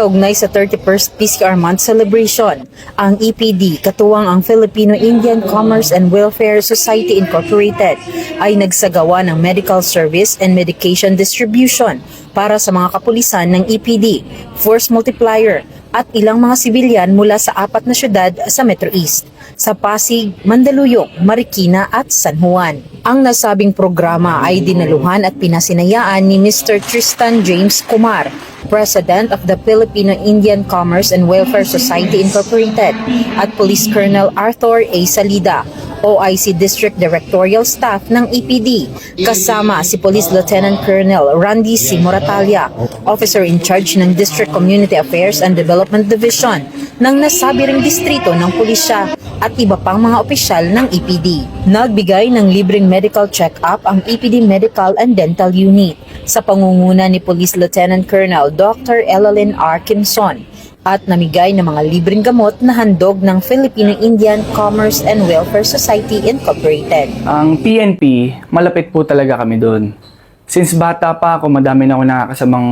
Kaugnay sa 31st PCR Month celebration, ang EPD, katuwang ang Filipino-Indian Commerce and Welfare Society Incorporated, ay nagsagawa ng medical service and medication distribution para sa mga kapulisan ng EPD, force multiplier, at ilang mga sibilyan mula sa 4 na syudad sa Metro East, sa Pasig, Mandaluyong, Marikina at San Juan. Ang nasabing programa ay dinaluhan at pinasinayaan ni Mr. Tristan James Kumar, President of the Filipino-Indian Commerce and Welfare Society Incorporated, at Police Colonel Arthur A. Salida, OIC District Directorial Staff ng EPD, kasama si Police Lieutenant Colonel Randy C. Moratalia, Officer in Charge ng District Community Affairs and Development Division ng nasabi ring distrito ng pulisya at iba pang mga opisyal ng EPD. Nagbigay ng libreng medical check-up ang EPD Medical and Dental Unit sa pangunguna ni Police Lieutenant Colonel Dr. Elalyn R. Kimson, at namigay ng mga libreng gamot na handog ng Filipino-Indian Commerce and Welfare Society Incorporated. Ang PNP, malapit po talaga kami doon. Since bata pa ako, madami na ako nakakasamang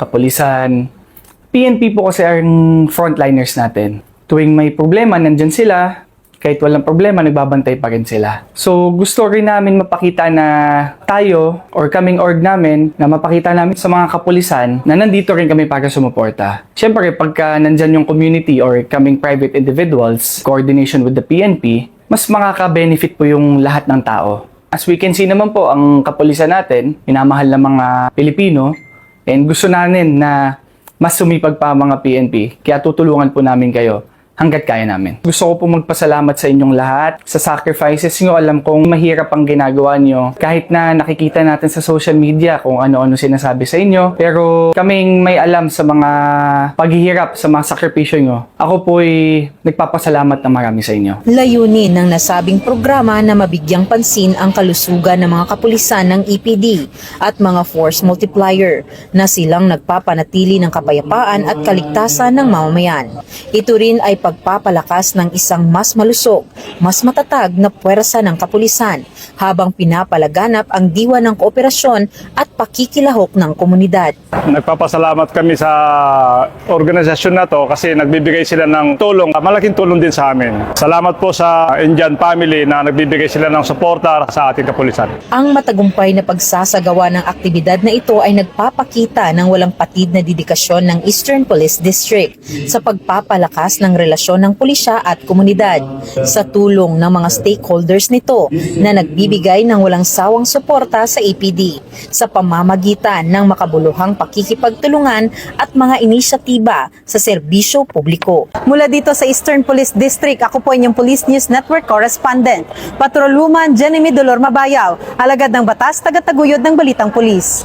kapulisan. PNP po kasi ang frontliners natin. Tuwing may problema, nandyan sila. Kahit walang problema, nagbabantay pa rin sila. So, gusto rin namin mapakita na tayo, or kaming org namin, na mapakita namin sa mga kapulisan na nandito rin kami para sumuporta. Siyempre, pagka nandyan yung community or kaming private individuals, coordination with the PNP, mas makaka-benefit po yung lahat ng tao. As we can see naman po, ang kapulisan natin, minamahal ng mga Pilipino, and gusto namin na mas sumipag pa ang mga PNP, kaya tutulungan po namin kayo hanggat kaya namin. Gusto ko po magpasalamat sa inyong lahat sa sacrifices nyo. Alam kong mahirap ang ginagawa nyo. Kahit na nakikita natin sa social media kung ano-ano sinasabi sa inyo. Pero kaming may alam sa mga paghihirap, sa mga sakripisyo nyo. Ako po'y nagpapasalamat na marami sa inyo. Layunin ng nasabing programa na mabigyang pansin ang kalusugan ng mga kapulisan ng EPD at mga force multiplier na silang nagpapanatili ng kapayapaan at kaligtasan ng mamamayan. Ito rin ay pagpapalakas ng isang mas malusog, mas matatag na puwersa ng kapulisan habang pinapalaganap ang diwa ng kooperasyon at pakikilahok ng komunidad. Nagpapasalamat kami sa organisasyon na to kasi nagbibigay sila ng tulong, malaking tulong din sa amin. Salamat po sa Indian family na nagbibigay sila ng suporta sa ating kapulisan. Ang matagumpay na pagsasagawa ng aktibidad na ito ay nagpapakita ng walang patid na dedikasyon ng Eastern Police District sa pagpapalakas ng relasyon ng pulisya at komunidad sa tulong ng mga stakeholders nito na nagbibigay ng walang sawang suporta sa EPD sa pamamagitan ng makabuluhang pakikipagtulungan at mga inisyatiba sa serbisyo publiko. Mula dito sa Eastern Police District, ako po inyong Police News Network Correspondent, Patrolwoman Jenny Dolor Mabayaw, alagad ng batas, tagataguyod ng Balitang Pulis.